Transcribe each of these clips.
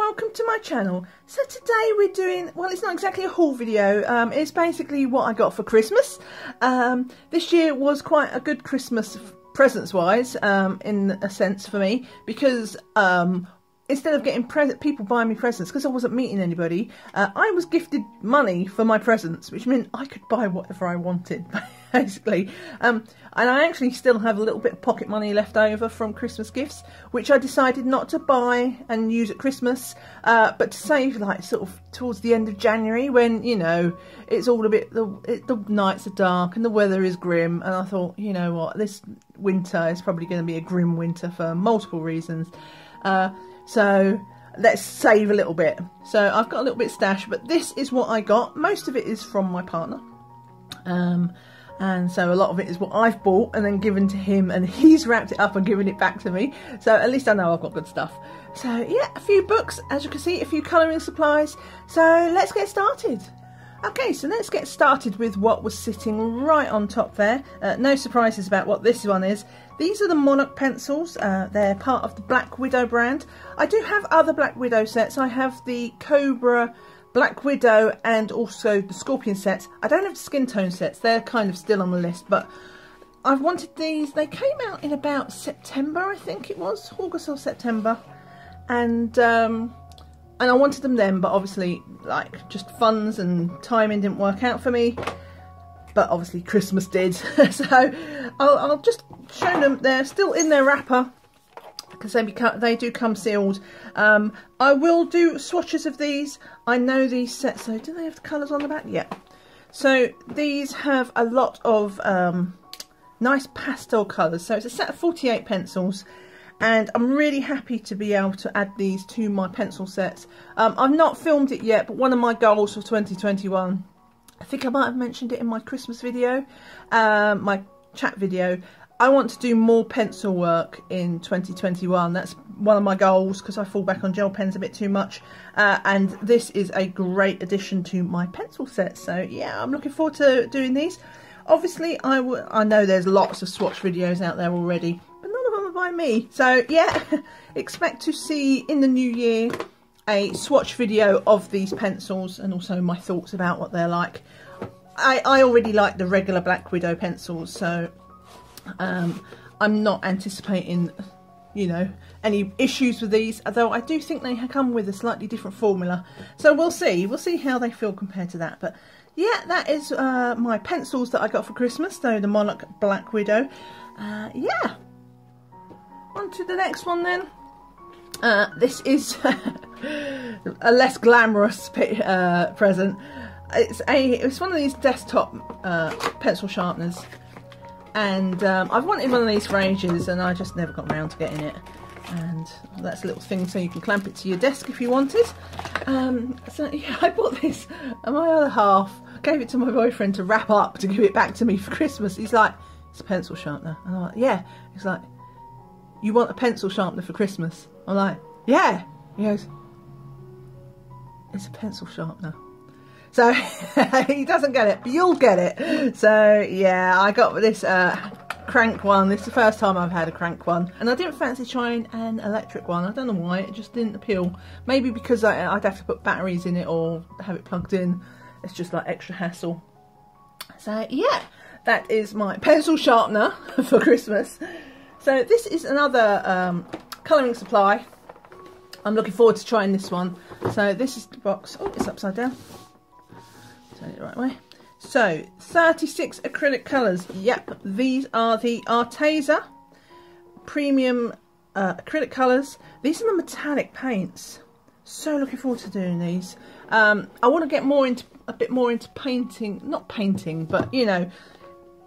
welcome to my channel. So today we're doing, well, it's not exactly a haul video, it's basically what I got for Christmas. This year was quite a good Christmas presents wise, in a sense for me, because instead of getting people buying me presents, because I wasn't meeting anybody, I was gifted money for my presents, which meant I could buy whatever I wanted, basically. And I actually still have a little bit of pocket money left over from Christmas gifts, which I decided not to buy and use at Christmas, but to save, like, sort of towards the end of January, when, you know, it's all a bit, the nights are dark and the weather is grim, and I thought, you know what, this winter is probably going to be a grim winter for multiple reasons. So let's save a little bit. So I've got a little bit stashed, but this is what I got. Most of it is from my partner. And so a lot of it is what I've bought and then given to him, and he's wrapped it up and given it back to me. So at least I know I've got good stuff. So yeah, a few books, as you can see, a few colouring supplies. So let's get started. Okay, so let's get started with what was sitting right on top there. No surprises about what this one is. These are the Monarch pencils. They're part of the Black Widow brand. I do have other Black Widow sets. I have the Cobra, Black Widow, and also the Scorpion sets. I don't have the skin tone sets. They're kind of still on the list, but I've wanted these. They came out in about September, I think it was, August or September, and I wanted them then, but obviously, like, just funds and timing didn't work out for me. But obviously Christmas did. So I'll just show them. They're still in their wrapper, because they do come sealed. I will do swatches of these. I know these sets, so do they have the colours on the back? Yeah. So these have a lot of nice pastel colours. So it's a set of 48 pencils. And I'm really happy to be able to add these to my pencil sets. I've not filmed it yet, but one of my goals for 2021, I think I might have mentioned it in my Christmas video, my chat video, I want to do more pencil work in 2021. That's one of my goals, because I fall back on gel pens a bit too much. And this is a great addition to my pencil set. So yeah, I'm looking forward to doing these. Obviously, I know there's lots of swatch videos out there already, by me, so yeah, expect to see in the new year a swatch video of these pencils, and also my thoughts about what they're like. I already like the regular Black Widow pencils, so I'm not anticipating, you know, any issues with these, although I do think they come with a slightly different formula, so we'll see how they feel compared to that. But yeah, that is my pencils that I got for Christmas, so the Monarch Black Widow. Yeah, on to the next one then. This is a less glamorous present. It's one of these desktop pencil sharpeners, and I've wanted one of these for ages, and I just never got around to getting it. And that's a little thing so you can clamp it to your desk if you wanted. So yeah, I bought this, and my other half gave it to my boyfriend to wrap up to give it back to me for Christmas. He's like, it's a pencil sharpener, and I'm like, yeah. He's like, you want a pencil sharpener for Christmas? I'm like, yeah. He goes, it's a pencil sharpener. So he doesn't get it, but you'll get it. So yeah, I got this crank one. This is the first time I've had a crank one, and I didn't fancy trying an electric one. I don't know why, it just didn't appeal. Maybe because I'd have to put batteries in it or have it plugged in. It's just like extra hassle. So yeah, that is my pencil sharpener for Christmas. So this is another colouring supply. I'm looking forward to trying this one. So this is the box. Oh, it's upside down. Turn it the right way. So 36 acrylic colours. Yep, these are the Arteza premium acrylic colours. These are the metallic paints. So looking forward to doing these. I want to get a bit more into painting. Not painting, but you know,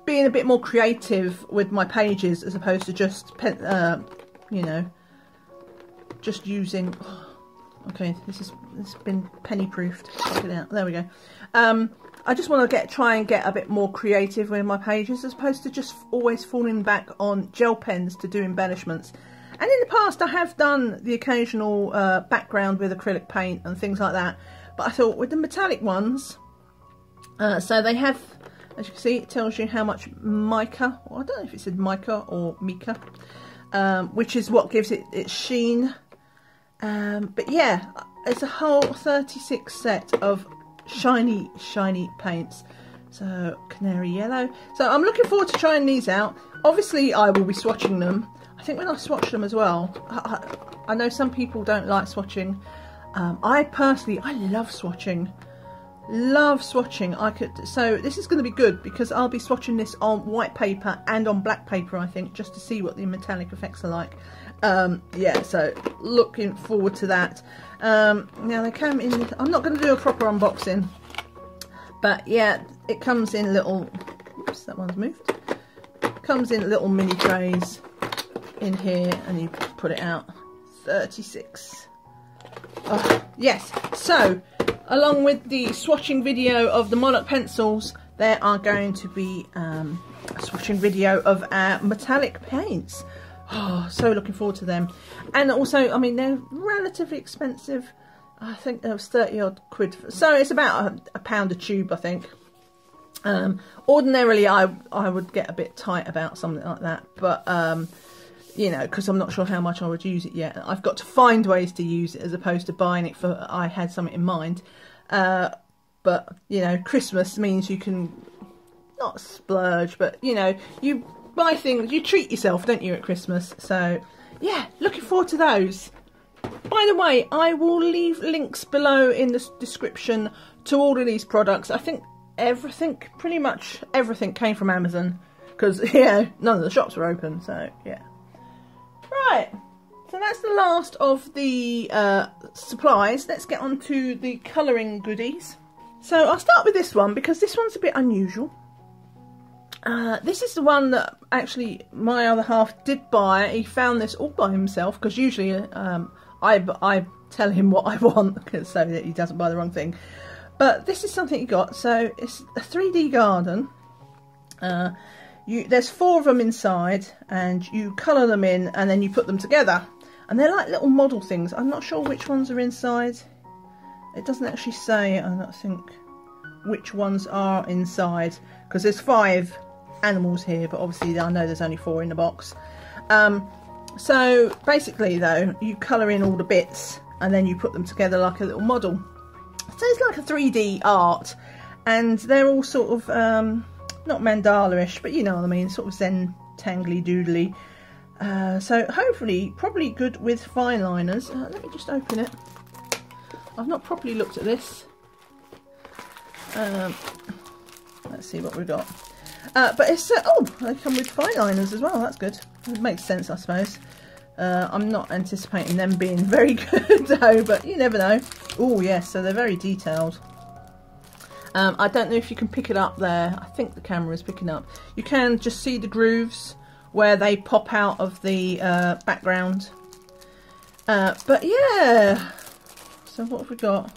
being a bit more creative with my pages, as opposed to just you know, just using. Okay, this has been penny proofed. Check it out. There we go. I just want to try and get a bit more creative with my pages, as opposed to just always falling back on gel pens to do embellishments. And in the past I have done the occasional background with acrylic paint and things like that, but I thought with the metallic ones, so they have, as you can see, it tells you how much mica, well, I don't know if it said mica or mica, which is what gives it its sheen. But yeah, it's a whole 36 set of shiny paints. So canary yellow. So I'm looking forward to trying these out. Obviously I will be swatching them. I think when I swatch them as well, I know some people don't like swatching. I personally love swatching. So this is going to be good because I'll be swatching this on white paper and on black paper, I think, just to see what the metallic effects are like. Yeah, so looking forward to that. Now they come in, I'm not going to do a proper unboxing, but yeah, it comes in little, oops, that one's moved. Comes in little mini trays in here, and you put it out. 36. Oh, yes, so along with the swatching video of the Monarch pencils, there are going to be a swatching video of our metallic paints. Oh, so looking forward to them. And also, I mean, they're relatively expensive. I think there was 30 odd quid. So it's about a pound a tube, I think. Ordinarily, I would get a bit tight about something like that. But, you know, because I'm not sure how much I would use it yet. I've got to find ways to use it as opposed to buying it for, I had something in mind. But, you know, Christmas means you can not splurge, but, you know, you buy things, you treat yourself, don't you, at Christmas? So, yeah, looking forward to those. By the way, I will leave links below in the description to all of these products. I think everything, pretty much everything came from Amazon because, yeah, none of the shops were open, so, yeah. Right, so that's the last of the supplies. Let's get on to the colouring goodies. So I'll start with this one because this one's a bit unusual. This is the one that actually my other half did buy. He found this all by himself because usually I tell him what I want so that he doesn't buy the wrong thing. But this is something he got. So it's a 3D garden. There's 4 of them inside, and you colour them in and then you put them together. And they're like little model things. I'm not sure which ones are inside. It doesn't actually say, I don't think, which ones are inside, because there's 5 animals here, but obviously I know there's only 4 in the box. So basically though, you colour in all the bits and then you put them together like a little model. So it's like a 3D art, and they're all sort of not mandala-ish, but you know what I mean, sort of zen tangly doodly. So hopefully probably good with fine liners. Let me just open it. I've not properly looked at this. Let's see what we've got. But it's oh, they come with fine liners as well. That's good. It makes sense, I suppose. I'm not anticipating them being very good though, but you never know. Oh yes, so they're very detailed. I don't know if you can pick it up there. I think the camera is picking up. You can just see the grooves where they pop out of the background. But yeah. So what have we got?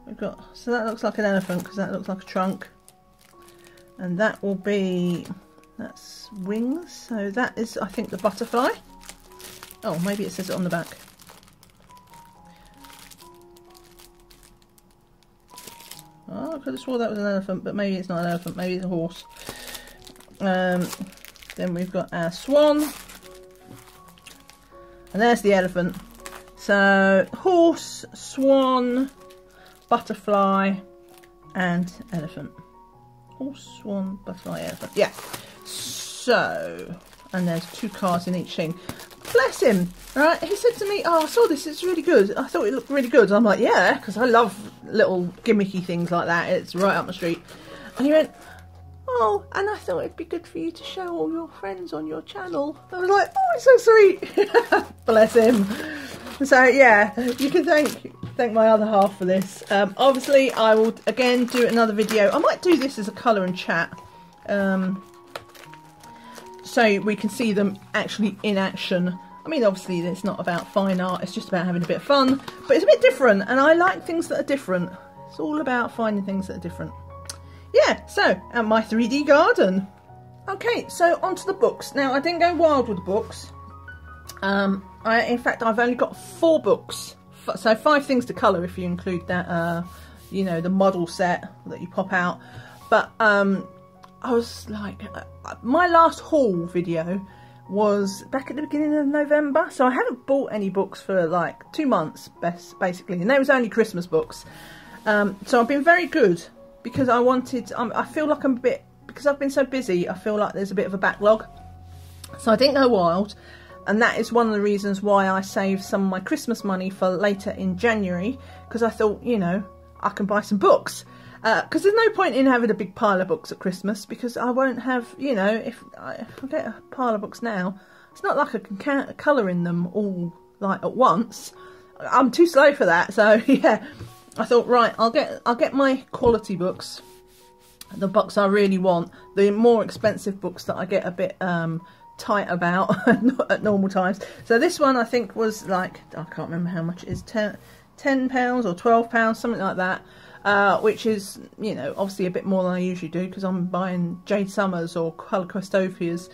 We've got, so that looks like an elephant because that looks like a trunk. And that will be, that's wings. So that is, I think, the butterfly. Oh, maybe it says it on the back. Oh, I could have swore that was an elephant, but maybe it's not an elephant, maybe it's a horse. Then we've got our swan. And there's the elephant. So, horse, swan, butterfly, and elephant. Horse, swan, butterfly, elephant. Yeah. So, and there's 2 cards in each thing. Bless him. Right? He said to me, "Oh, I saw this. It's really good. I thought it looked really good." I'm like, "Yeah," because I love little gimmicky things like that. It's right up my street. And he went, "Oh, and I thought it'd be good for you to show all your friends on your channel." I was like, "Oh, it's so sweet." Bless him. So yeah, you can thank my other half for this. Obviously, I will again do another video. I might do this as a colour and chat, so we can see them actually in action. I mean, obviously, it's not about fine art. It's just about having a bit of fun, but it's a bit different, and I like things that are different. It's all about finding things that are different. Yeah. So, my 3D garden. Okay, so onto the books. Now, I didn't go wild with the books. In fact, I've only got 4 books, so 5 things to colour if you include that, you know, the model set that you pop out. But I was like, my last haul video was back at the beginning of November, so I haven't bought any books for like 2 months basically, and they was only Christmas books. So I've been very good because I wanted, I feel like I'm a bit, because I've been so busy, I feel like there's a bit of a backlog. So I didn't go wild, and that is one of the reasons why I saved some of my Christmas money for later in January, because I thought, you know, I can buy some books. Because there's no point in having a big pile of books at Christmas, because I won't have, you know, if I get a pile of books now, it's not like I can colour in them all like at once. I'm too slow for that. So yeah, I thought, right, I'll get my quality books, the books I really want. The more expensive books that I get a bit tight about at normal times. So this one I think was like, I can't remember how much it is, £10 or £12, something like that. Which is, you know, obviously a bit more than I usually do, because I'm buying Jade Summers or Colour Questophias.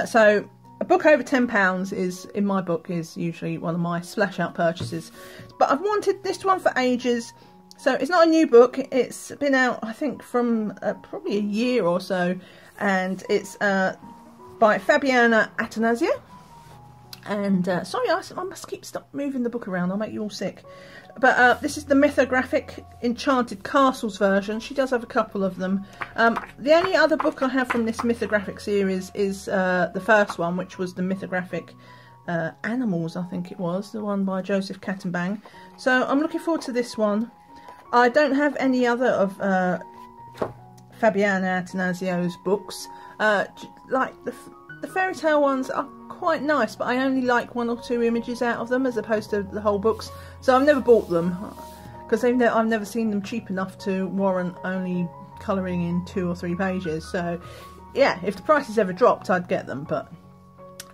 So a book over £10 is, in my book, is usually one of my splash out purchases. But I've wanted this one for ages. So it's not a new book. It's been out, I think, from probably a year or so. And it's by Fabiana Attanasio. And sorry, I must stop moving the book around. I'll make you all sick. But this is the Mythographic Enchanted Castles version. She does have a couple of them. The only other book I have from this Mythographic series is the first one, which was the Mythographic Animals, I think it was, the one by Joseph Cattenbang. So I'm looking forward to this one. I don't have any other of Fabiana Attanasio's books. Like the fairy tale ones are quite nice, but I only like 1 or 2 images out of them as opposed to the whole books. So I've never bought them because I've never seen them cheap enough to warrant only colouring in 2 or 3 pages. So yeah, if the prices ever dropped, I'd get them, but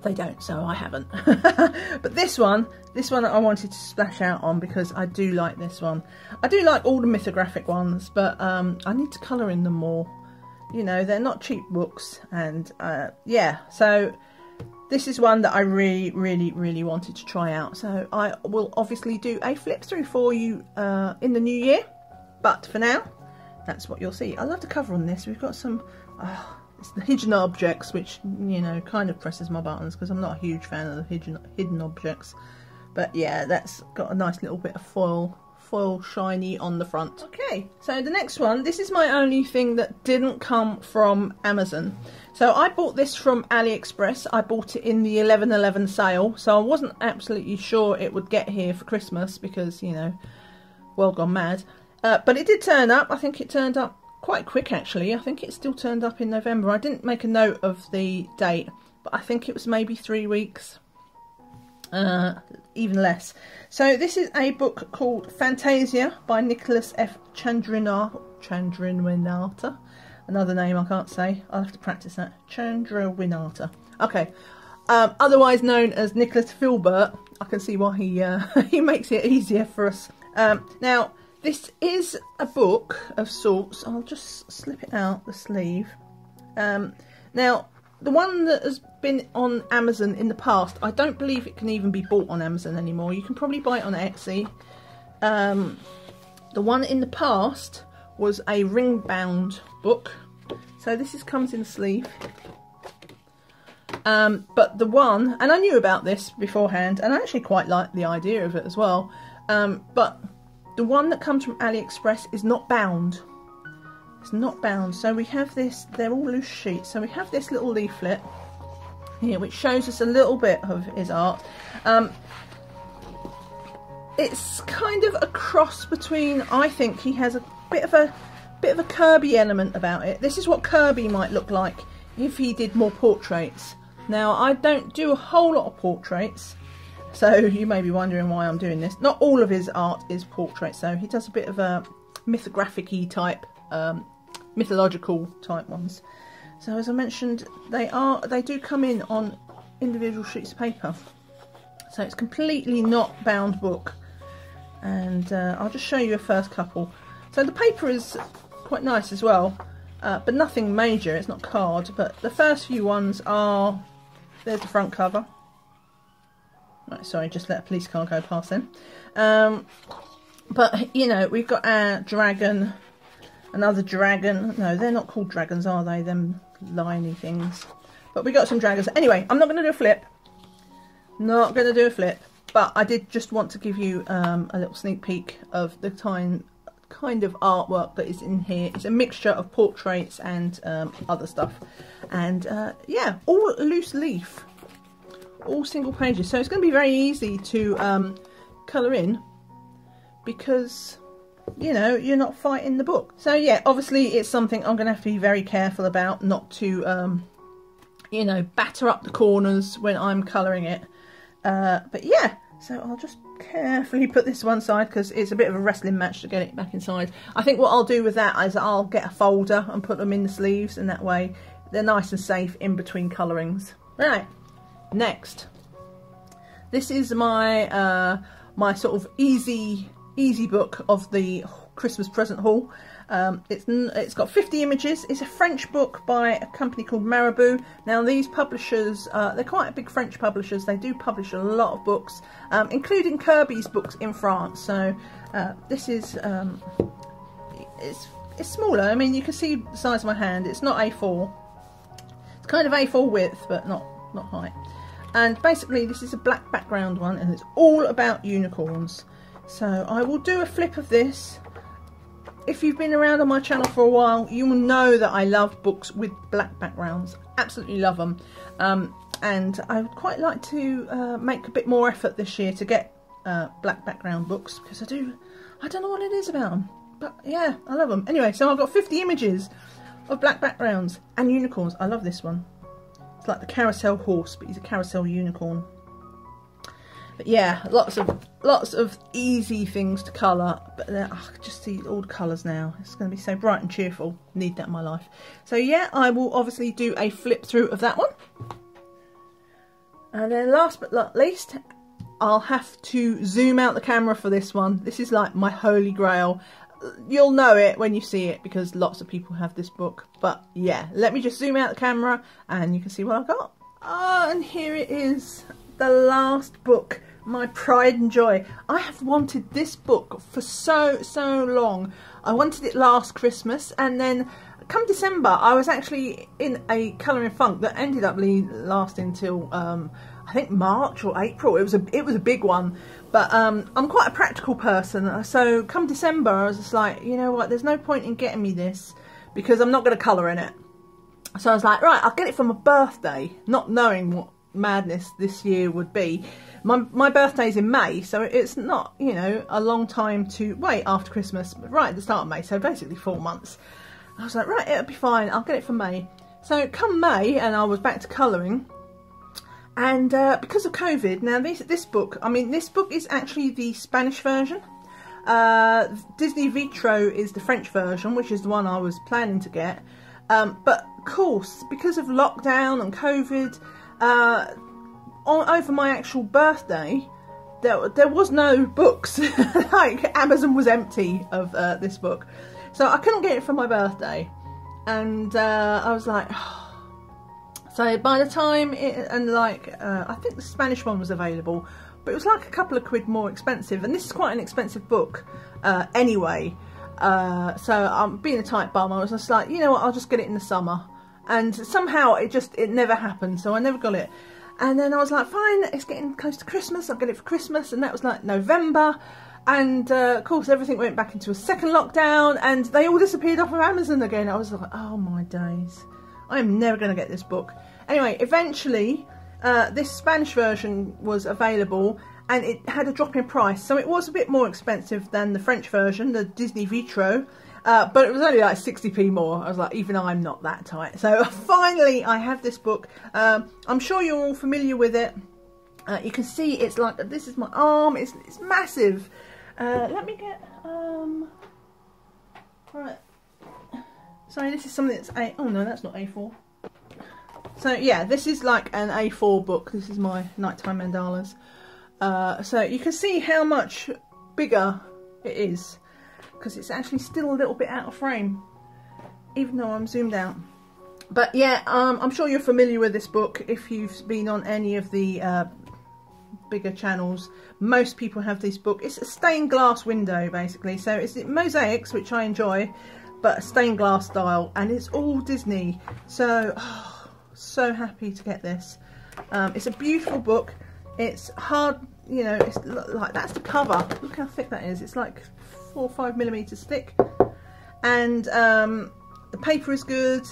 they don't, so I haven't. But this one I wanted to splash out on because I do like this one. I do like all the Mythographic ones, but I need to colour in them more. You know, they're not cheap books, and yeah, so this is one that I really wanted to try out. So I will obviously do a flip through for you in the new year, but for now, that's what you'll see. I love the cover on this. We've got some it's the hidden objects, which, you know, kind of presses my buttons because I'm not a huge fan of the hidden objects. But yeah, that's got a nice little bit of foil shiny on the front. Okay, so the next one, this is my only thing that didn't come from Amazon. So I bought this from AliExpress. I bought it in the 11/11 sale, so I wasn't absolutely sure it would get here for Christmas because, you know, world gone mad. But it did turn up. I think it turned up quite quick, actually. I think it still turned up in November. I didn't make a note of the date, but I think it was maybe 3 weeks. Even less. So this is a book called Fantasia by Nicholas F. Chandrawienata. Another name I can't say. I'll have to practice that. Chandrawienata. Okay. Otherwise known as Nicholas Filbert. I can see why he he makes it easier for us. Now this is a book of sorts. I'll just slip it out the sleeve. Now the one that has been on Amazon in the past, I don't believe it can even be bought on Amazon anymore. You can probably buy it on Etsy. The one in the past was a ring-bound book. So this comes in the sleeve. But the one, and I knew about this beforehand, and I actually quite like the idea of it as well. But the one that comes from AliExpress is not bound. It's not bound. So we have this, they're all loose sheets. So we have this little leaflet here which shows us a little bit of his art. It's kind of a cross between, I think he has a bit of a Kirby element about it. This is what Kirby might look like if he did more portraits. Now I don't do a whole lot of portraits, so you may be wondering why I'm doing this. Not all of his art is portraits, so he does a bit of a mythographic-y type, mythological type ones. So as I mentioned, they do come in on individual sheets of paper, so it's completely not bound book. And I'll just show you a first couple. So the paper is quite nice as well, but nothing major. It's not card, but the first few ones are, there's the front cover. Right, sorry, just let a police car go past then. But you know, we've got our dragon, another dragon. No, they're not called dragons, are they? Them liney things. But we got some draggers. Anyway, I'm not going to do a flip. Not going to do a flip. But I did just want to give you a little sneak peek of the kind of artwork that is in here. It's a mixture of portraits and other stuff. And yeah, all loose leaf. All single pages. So it's going to be very easy to colour in. Because, you know, you're not fighting the book. So yeah, obviously it's something I'm going to have to be very careful about. Not to, you know, batter up the corners when I'm colouring it. But yeah, so I'll just carefully put this one side because it's a bit of a wrestling match to get it back inside. I think what I'll do with that is I'll get a folder and put them in the sleeves, and that way they're nice and safe in between colourings. Right, next. This is my my sort of easy book of the Christmas present haul. It's got 50 images. It's a French book by a company called Marabout. Now these publishers, they're quite big French publishers. They do publish a lot of books, including Kirby's books in France. So this is it's smaller. I mean, you can see the size of my hand. It's not A4. It's kind of A4 width, but not height. And basically this is a black background one, and it's all about unicorns. So I will do a flip of this. If you've been around on my channel for a while, you will know that I love books with black backgrounds. Absolutely love them. And I would quite like to make a bit more effort this year to get black background books, because I don't know what it is about them. But yeah, I love them. Anyway, so I've got 50 images of black backgrounds and unicorns. I love this one. It's like the carousel horse, but he's a carousel unicorn. But yeah, lots of easy things to colour, but I just see all the colours now. It's going to be so bright and cheerful. Need that in my life. So yeah, I will obviously do a flip through of that one. And then last but not least, I'll have to zoom out the camera for this one. This is like my holy grail. You'll know it when you see it because lots of people have this book. But yeah, let me just zoom out the camera and you can see what I've got. Oh, and here it is. The last book, my pride and joy. I have wanted this book for so long. I wanted it last Christmas, and then come December I was actually in a colouring funk that ended up lasting till I think March or April. It was a big one, but I'm quite a practical person, so come December I was just like, you know what, there's no point in getting me this because I'm not going to colour in it. So I was like, right, I'll get it for my birthday, not knowing what madness this year would be. My birthday's in May, so it's not, you know, a long time to wait after Christmas, but right at the start of May, so basically 4 months. I was like, right, it'll be fine, I'll get it for May. So come May, and I was back to colouring, and because of COVID, now this book, I mean, this book is actually the Spanish version. Disney Vitraux is the French version, which is the one I was planning to get. But of course, because of lockdown and COVID, over my actual birthday, there was no books. Like, Amazon was empty of this book, so I couldn't get it for my birthday. And I was like, oh. So by the time I think the Spanish one was available, but it was like a couple of quid more expensive, and this is quite an expensive book anyway. So I'm being a tight bum. I was just like, you know what, I'll just get it in the summer. And somehow it never happened, so I never got it. And then I was like, fine, it's getting close to Christmas, I'll get it for Christmas. And that was like November. And of course everything went back into a second lockdown, and they all disappeared off of Amazon again. I was like, oh my days, I am never going to get this book. Anyway, eventually this Spanish version was available, and it had a drop in price, so it was a bit more expensive than the French version, the Disney Vitraux, but it was only like 60p more. I was like, even I'm not that tight. So finally I have this book. I'm sure you're all familiar with it. You can see it's like, this is my arm, it's massive. Let me get, right, sorry, this is something that's oh no, that's not A4. So yeah, this is like an A4 book. This is my nighttime mandalas. So you can see how much bigger it is, because it's actually still a little bit out of frame, even though I'm zoomed out. But yeah, I'm sure you're familiar with this book if you've been on any of the bigger channels. Most people have this book. It's a stained glass window basically, so it's mosaics, which I enjoy, but a stained glass style, and it's all Disney. So so happy to get this. It's a beautiful book. It's hard, you know, it's like, that's the cover. Look how thick that is. It's like 4 or 5 millimeters thick. And the paper is good.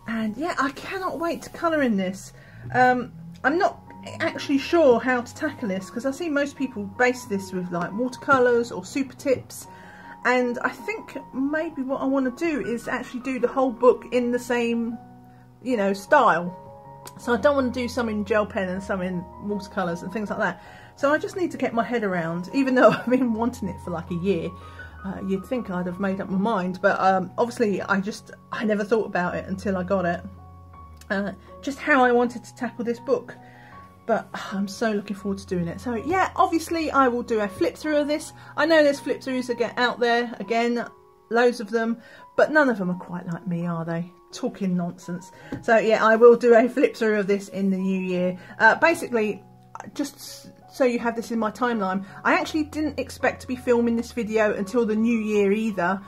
And yeah, I cannot wait to colour in this. I'm not actually sure how to tackle this, because I see most people base this with like watercolours or super tips. And I think maybe what I want to do is actually do the whole book in the same, you know, style. So I don't want to do some in gel pen and some in watercolours and things like that. So I just need to get my head around, even though I've been wanting it for like a year. You'd think I'd have made up my mind, but obviously I never thought about it until I got it. Just how I wanted to tackle this book. But I'm so looking forward to doing it. So yeah, obviously I will do a flip through of this. I know there's flip throughs out there, again, loads of them, but none of them are quite like me, are they? Talking nonsense. So yeah, I will do a flip through of this in the new year. Basically, just so you have this in my timeline, I actually didn't expect to be filming this video until the new year either.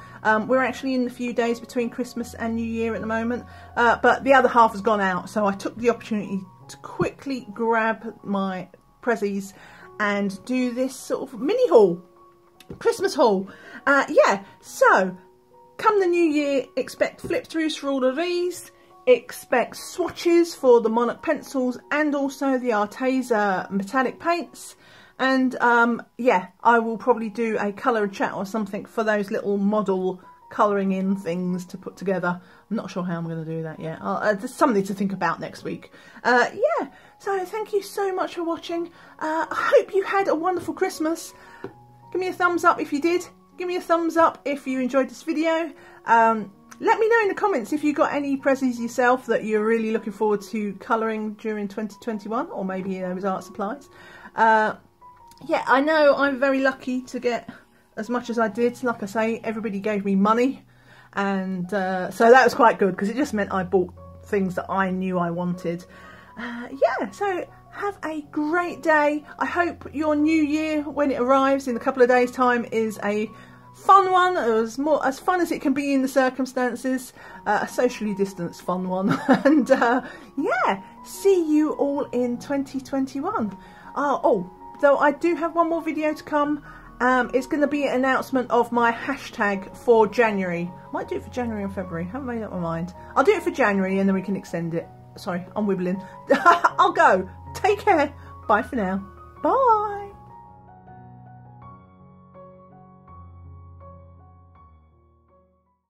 We're actually in the few days between Christmas and New Year at the moment, but the other half has gone out, so I took the opportunity to quickly grab my prezzies and do this sort of mini haul, Christmas haul. Yeah, so come the new year, expect flip throughs for all of these, expect swatches for the Monarch pencils and also the Arteza metallic paints. And yeah, I will probably do a colour and chat or something for those little model colouring in things to put together. I'm not sure how I'm going to do that yet. There's something to think about next week. Yeah, so thank you so much for watching. I hope you had a wonderful Christmas. Give me a thumbs up if you did. Give me a thumbs up if you enjoyed this video. Let me know in the comments if you got any prezzies yourself that you're really looking forward to colouring during 2021, or maybe those art supplies. Yeah, I know I'm very lucky to get as much as I did. Like I say, everybody gave me money, and so that was quite good, because it just meant I bought things that I knew I wanted. Yeah, so have a great day. I hope your new year, when it arrives in a couple of days' time, is a fun one, as fun as it can be in the circumstances, a socially distanced fun one. And yeah, see you all in 2021. Oh, though I do have one more video to come. It's going to be an announcement of my hashtag for January. Might do it for January or February. Haven't made up my mind. I'll do it for January and then we can extend it. Sorry, I'm wibbling. I'll go. Take care. Bye for now. Bye.